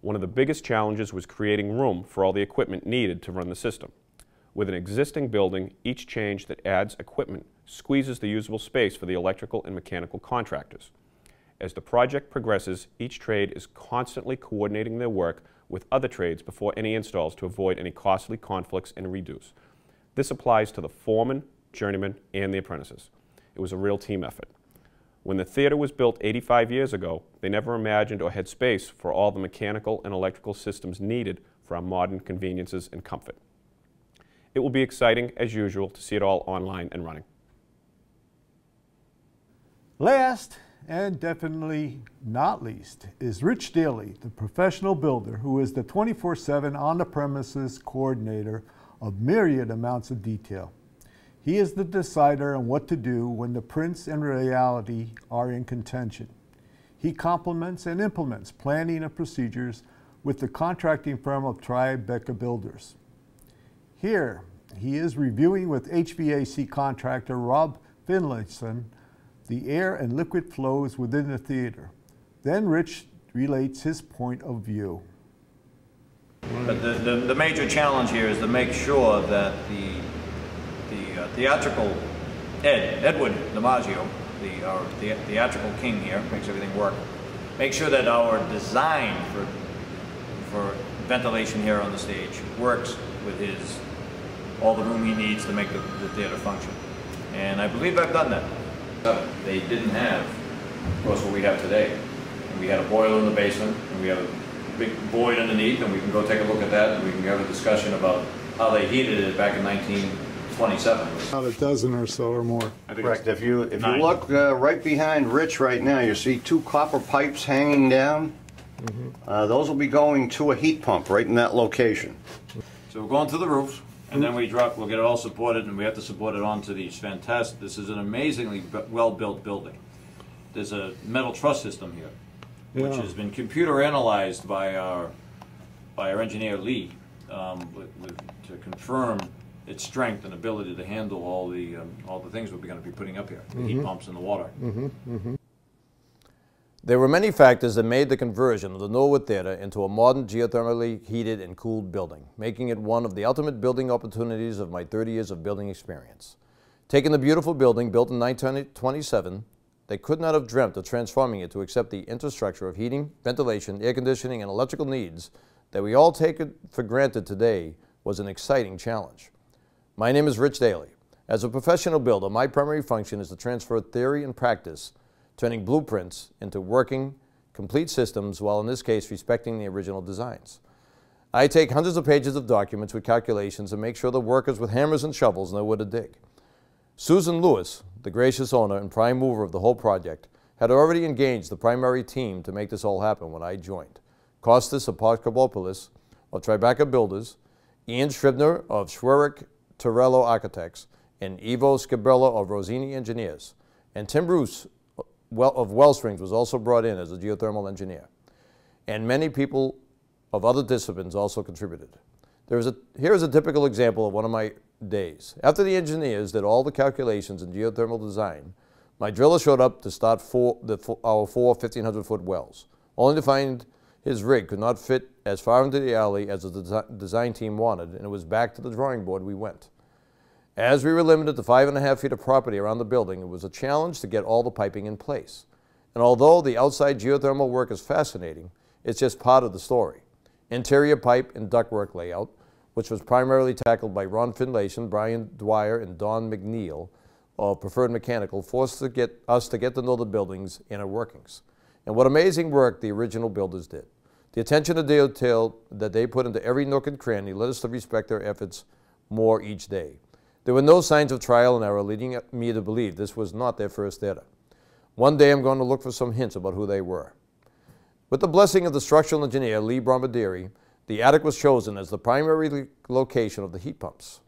One of the biggest challenges was creating room for all the equipment needed to run the system. With an existing building, each change that adds equipment squeezes the usable space for the electrical and mechanical contractors. As the project progresses, each trade is constantly coordinating their work with other trades before any installs to avoid any costly conflicts and redos. This applies to the foreman, journeyman, and the apprentices. It was a real team effort. When the theater was built 85 years ago, they never imagined or had space for all the mechanical and electrical systems needed for our modern conveniences and comfort. It will be exciting, as usual, to see it all online and running. Last, and definitely not least, is Rich Daly, the professional builder who is the 24/7 on-the-premises coordinator of myriad amounts of detail. He is the decider on what to do when the prints and reality are in contention. He complements and implements planning and procedures with the contracting firm of Tribeca Builders. Here, he is reviewing with HVAC contractor Rob Finlayson the air and liquid flows within the theater. Then Rich relates his point of view. But the major challenge here is to make sure that the theatrical Edward DiMaggio, our theatrical king here, makes everything work. Make sure that our design for ventilation here on the stage works with all the room he needs to make the theater function. And I believe I've done that. They didn't have, of course, what we have today. And we had a boiler in the basement, and we have a big void underneath, and we can go take a look at that, and we can have a discussion about how they heated it back in 1927. About a dozen or so or more. Correct. If you look right behind Rich right now, you see two copper pipes hanging down. Those will be going to a heat pump right in that location. So we're going to the roof, and then we'll get it all supported, and we have to support it onto these fantastic, this is an amazingly well-built building. There's a metal truss system here, which has been computer analyzed by our engineer Lee to confirm its strength and ability to handle all the things we're going to be putting up here, the heat pumps and the water. There were many factors that made the conversion of the Norwood Theater into a modern geothermally heated and cooled building, making it one of the ultimate building opportunities of my 30 years of building experience. Taking the beautiful building built in 1927, they could not have dreamt of transforming it to accept the infrastructure of heating, ventilation, air conditioning, and electrical needs that we all take it for granted today was an exciting challenge. My name is Rich Daly. As a professional builder, my primary function is to transfer theory and practice, turning blueprints into working, complete systems, while in this case respecting the original designs. I take hundreds of pages of documents with calculations and make sure the workers with hammers and shovels know where to dig. Susan Lewis, the gracious owner and prime mover of the whole project, had already engaged the primary team to make this all happen when I joined. Kostas Aposkopoulos of Tribeca Builders, Ian Scribner of Schwerick Torello Architects, and Ivo Scabella of Rosini Engineers, and Tim Bruce of Wellsprings was also brought in as a geothermal engineer. And many people of other disciplines also contributed. Here is a typical example of one of my days. After the engineers did all the calculations in geothermal design, my driller showed up to start our four 1,500-foot wells, only to find his rig could not fit as far into the alley as the design team wanted, and it was back to the drawing board we went. As we were limited to 5.5 feet of property around the building, it was a challenge to get all the piping in place. And although the outside geothermal work is fascinating, it's just part of the story. Interior pipe and ductwork layout, which was primarily tackled by Ron Finlayson, Brian Dwyer, and Don McNeil of Preferred Mechanical, forced us to get to know the building's inner workings. And what amazing work the original builders did. The attention to detail that they put into every nook and cranny led us to respect their efforts more each day. There were no signs of trial and error leading me to believe this was not their first theater. One day I'm going to look for some hints about who they were. With the blessing of the structural engineer Lee Bromadieri, the attic was chosen as the primary location of the heat pumps.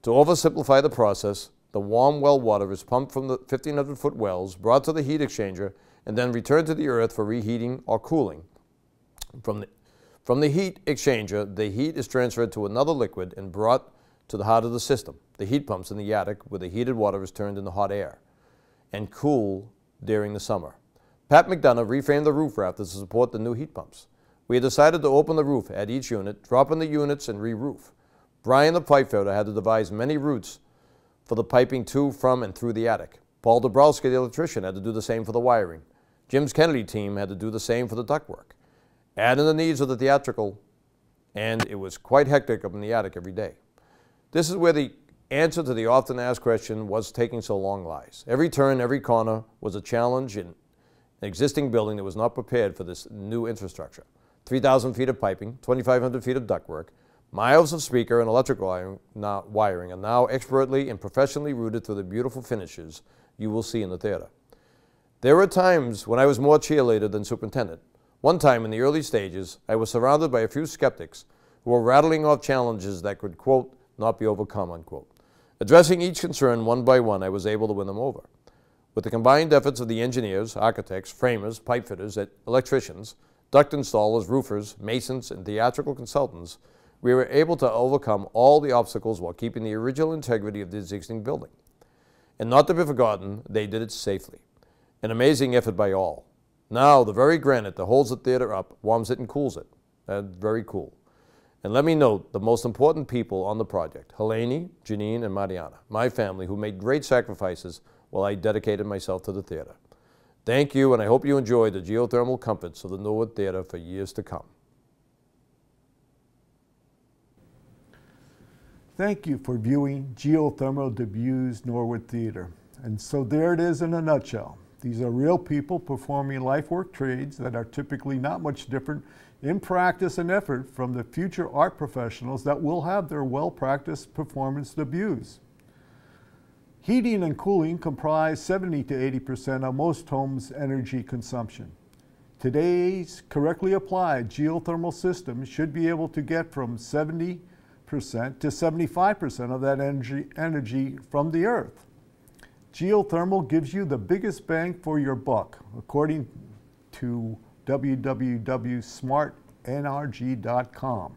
To oversimplify the process, the warm well water is pumped from the 1,500-foot wells, brought to the heat exchanger, and then returned to the earth for reheating or cooling. From the heat exchanger, the heat is transferred to another liquid and brought to the heart of the system, the heat pumps in the attic, where the heated water is turned into hot air and cool during the summer. Pat McDonough reframed the roof rafters to support the new heat pumps. We had decided to open the roof at each unit, drop in the units, and re-roof. Brian the pipe fitter had to devise many routes for the piping to, from, and through the attic. Paul Dabrowski, the electrician, had to do the same for the wiring. Jim's Kennedy team had to do the same for the ductwork. Add in the needs of the theatrical, and it was quite hectic up in the attic every day. This is where the answer to the often asked question, what's taking so long, lies. Every turn, every corner was a challenge in an existing building that was not prepared for this new infrastructure. 3,000 feet of piping, 2,500 feet of ductwork, miles of speaker and electrical wiring are now expertly and professionally routed through the beautiful finishes you will see in the theater. There were times when I was more cheerleader than superintendent. One time in the early stages, I was surrounded by a few skeptics who were rattling off challenges that could, quote, not be overcome, unquote. Addressing each concern one by one, I was able to win them over. With the combined efforts of the engineers, architects, framers, pipe fitters, electricians, duct installers, roofers, masons, and theatrical consultants, we were able to overcome all the obstacles while keeping the original integrity of the existing building. And not to be forgotten, they did it safely. An amazing effort by all. Now, the very granite that holds the theater up warms it and cools it. That's very cool. And let me note the most important people on the project, Helene, Janine, and Mariana, my family, who made great sacrifices while I dedicated myself to the theater. Thank you, and I hope you enjoy the geothermal comforts of the Norwood Theater for years to come. Thank you for viewing Geothermal Debuts Norwood Theater. And so there it is in a nutshell. These are real people performing life work trades that are typically not much different in practice and effort from the future art professionals that will have their well-practiced performance debuts. Heating and cooling comprise 70 to 80% of most homes' energy consumption. Today's correctly applied geothermal system should be able to get from 70% to 75% of that energy from the earth. Geothermal gives you the biggest bang for your buck, according to www.smartenergy.com.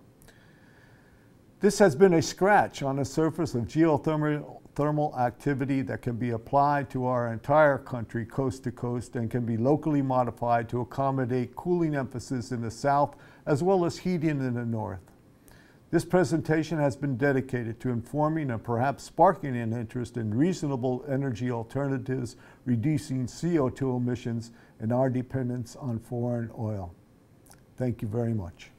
This has been a scratch on the surface of geothermal activity that can be applied to our entire country, coast to coast, and can be locally modified to accommodate cooling emphasis in the south as well as heating in the north. This presentation has been dedicated to informing and perhaps sparking an interest in reasonable energy alternatives, reducing CO2 emissions, and our dependence on foreign oil. Thank you very much.